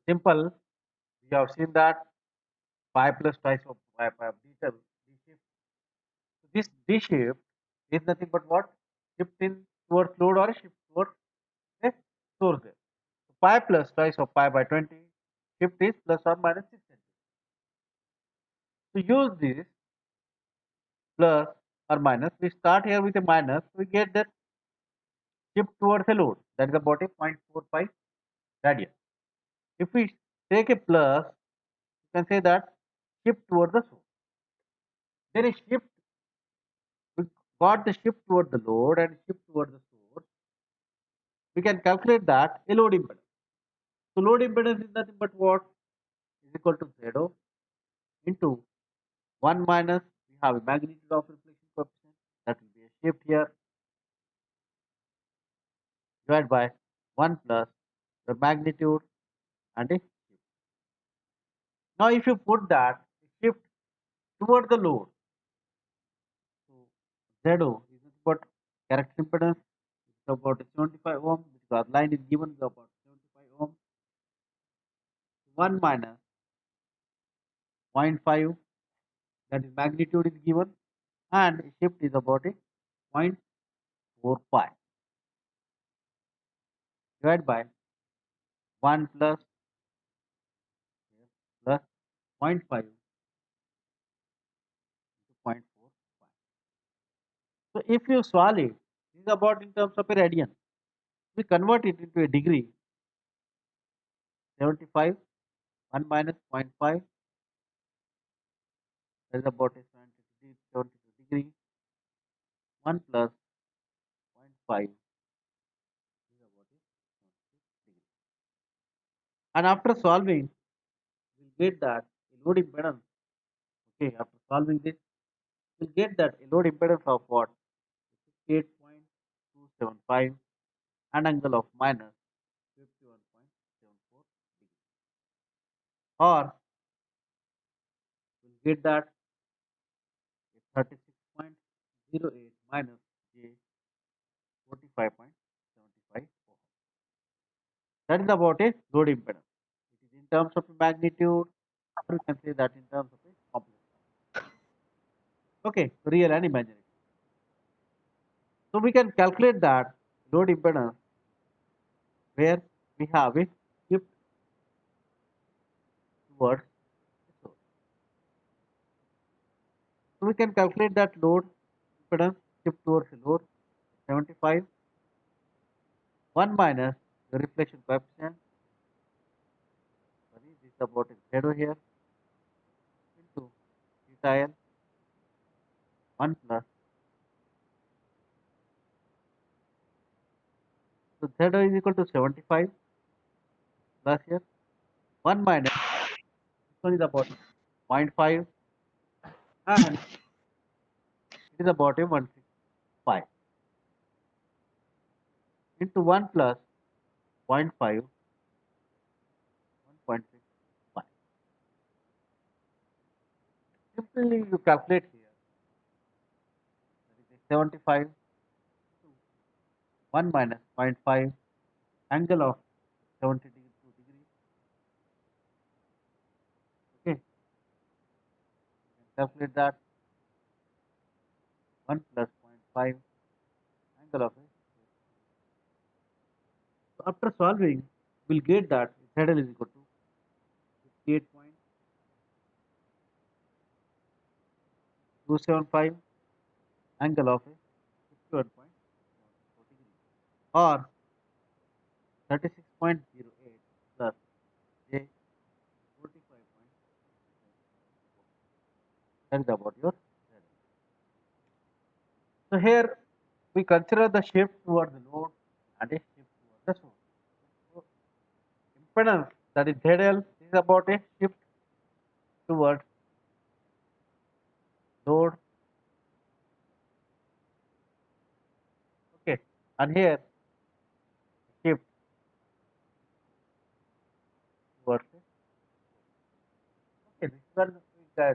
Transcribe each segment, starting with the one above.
Simple. We have seen that pi plus twice of pi d shift. So this d shift is nothing but what? Shift in towards load or shift towards a source there. So pi plus twice of pi by 20 shift is plus or minus 6 centimeters. To use this plus or minus, we start here with a minus, we get that shift towards a load, that is about a 0.45 radian. If we take a plus, you can say that shift towards the source. Then a shift, we got the shift toward the load and shift toward the source. We can calculate that a load impedance. So load impedance is nothing but what? Is equal to 0 into 1 minus, we have a magnitude of reflection coefficient, that will be a shift here, divided by 1 plus the magnitude and a shift. Now if you put that shift toward the load, so ZO is about character impedance, it's about 75 ohm, because line is given about 75 ohm, 1 minus 0.5, that is magnitude is given, and shift is about a 0.4 pi, divided by 1 plus zero point 0.5 into 0.4 pi. So if you solve it, this is about in terms of a radian. We convert it into a degree, 75, 1 minus 0.5, that is about a 72 degree, 1 plus 0.5 is about a 76 degree. And after solving, we'll get that a load impedance. Okay, after solving this, we'll get that a load impedance of what? 58.275 and angle of minus 51.74 degree. Or we'll get that 36.08 minus J 45.75 ohm. That is about a load impedance. It is in terms of magnitude, or you can say that in terms of a complex. Okay, real and imaginary. So we can calculate that load impedance where we have a shift towards the source. So we can calculate that load impedance shift towards a load 75, 1 minus the reflection coefficient, sorry, this is about a zero here, into theta L 1 plus, so zeta is equal to 75 plus here 1 minus, this one is about 0.5 and it is about a 165 into 1 plus 0.5, 1.65. Simply you calculate here, that is 75 to 1 minus 0.5, angle of 72 degrees. Okay, you can calculate that 1 plus 0.5, angle of it. So after solving, we'll get that ZL is equal to 58.275, angle of it 51.74 degrees, or 36.08 plus J 45.74. That is about your ZL. So here we consider the shift towards the load and a shift towards the source. So impedance, that is ZL, is about a shift towards load. Okay, and here shift towards it. Okay, this one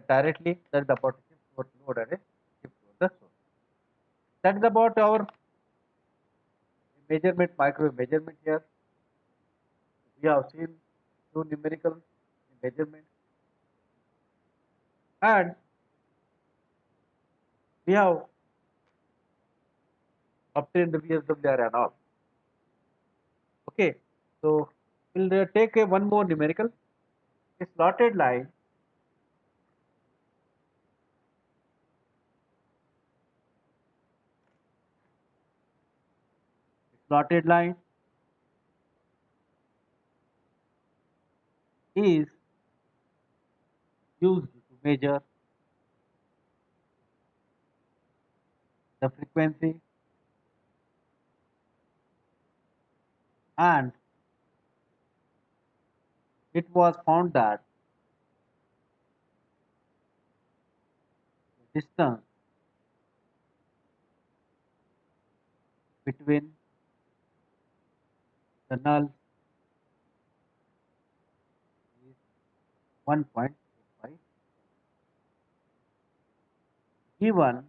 directly, that is about shift towards load and a shift towards the source. That is about our measurement, microwave measurement here. We have seen few numerical measurements, and we have obtained the VSWR and all. Okay, so we'll take one more numerical. A slotted line is used to measure the frequency and it was found that the distance between the nulls is 1.85 given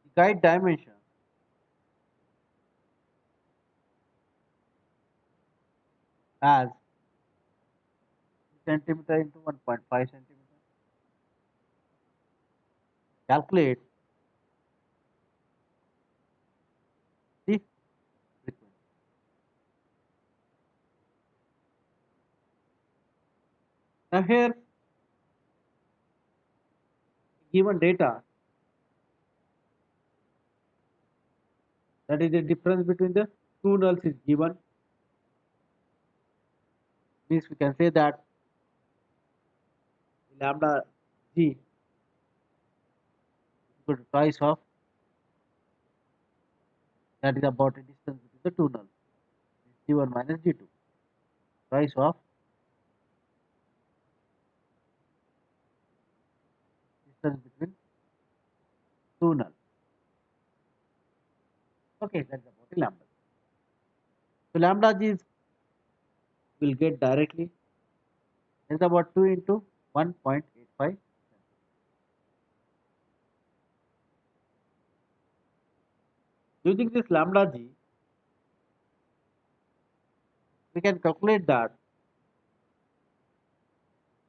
the guide dimension as centimeter into 1.5 centimeter. Calculate the frequency. Now here given data, that is the difference between the two nulls is given, means we can say that lambda g is equal to twice of, that is about the distance between the two nulls, g1 minus g2, twice of distance between two nulls. Okay, that's about the lambda. So lambda g is, will get directly, is about 2 into 1.85. Using this lambda g, we can calculate that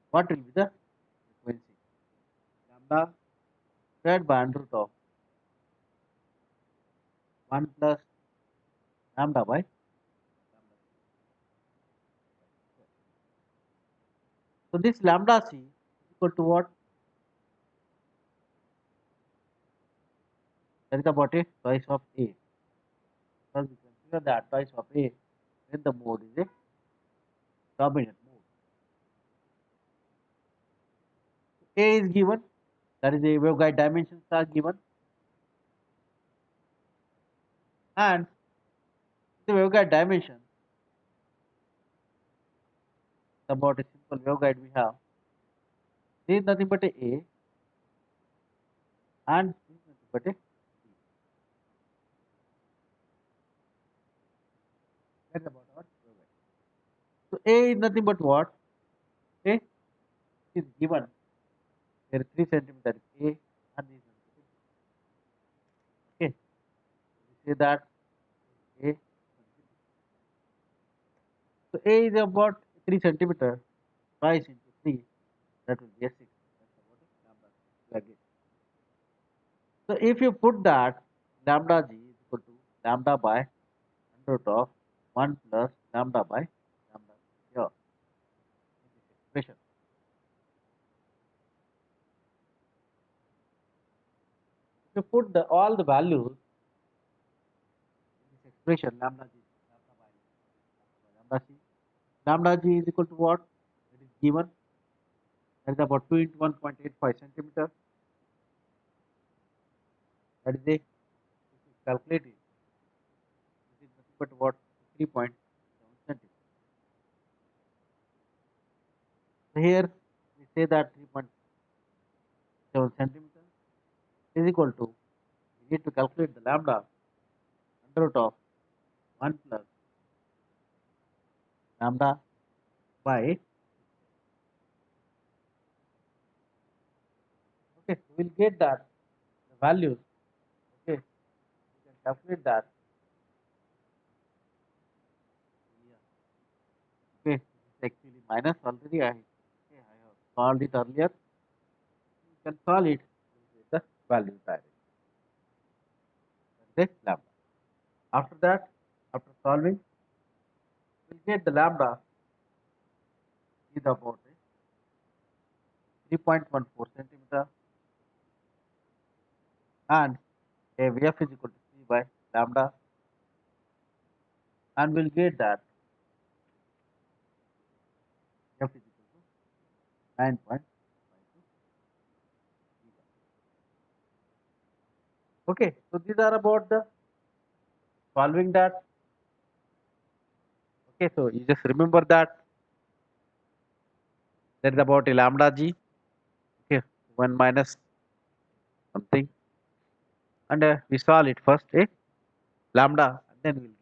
what will be the frequency. Lambda squared by under root of 1 plus lambda by lambda. So this lambda c is equal to what? That is about a twice of a. Because we consider that twice of a when the mode is a dominant mode. A is given, that is a waveguide dimensions are given, and the waveguide dimension about a simple waveguide we have. There is nothing but a and there is nothing but a b. That's about our waveguide. So a is nothing but what? A is given. There is 3 centimeter a and this is b. Okay. We say that a. So a is about 3 centimeter. Twice into 3, that will be a 6. That's about a lambda again. So if you put that lambda g is equal to lambda by under root of 1 plus lambda by lambda here in this expression. If you put all the values in this expression lambda g, lambda by lambda c, lambda g is equal to what? It is given, that is about 2 into 1.85 centimeter. That is a, if you calculate it, it is nothing but what? 3.7 centimeter. So here we say that 3.7 centimeter is equal to, we need to calculate the lambda under root of 1 plus lambda by, okay, we will get that the values, okay, we can calculate that. Yeah. minus already I have solved it earlier. You can solve it with the value directly. That is lambda. After that, after solving, we'll get the lambda is about 3.14 centimeter and a VF is equal to 3 by lambda, and we'll get that F is equal to 9.52. Okay, so these are about the solving that. Okay, so you just remember that is about a lambda g. Okay, 1 minus something, and we solve it first a lambda, and then we'll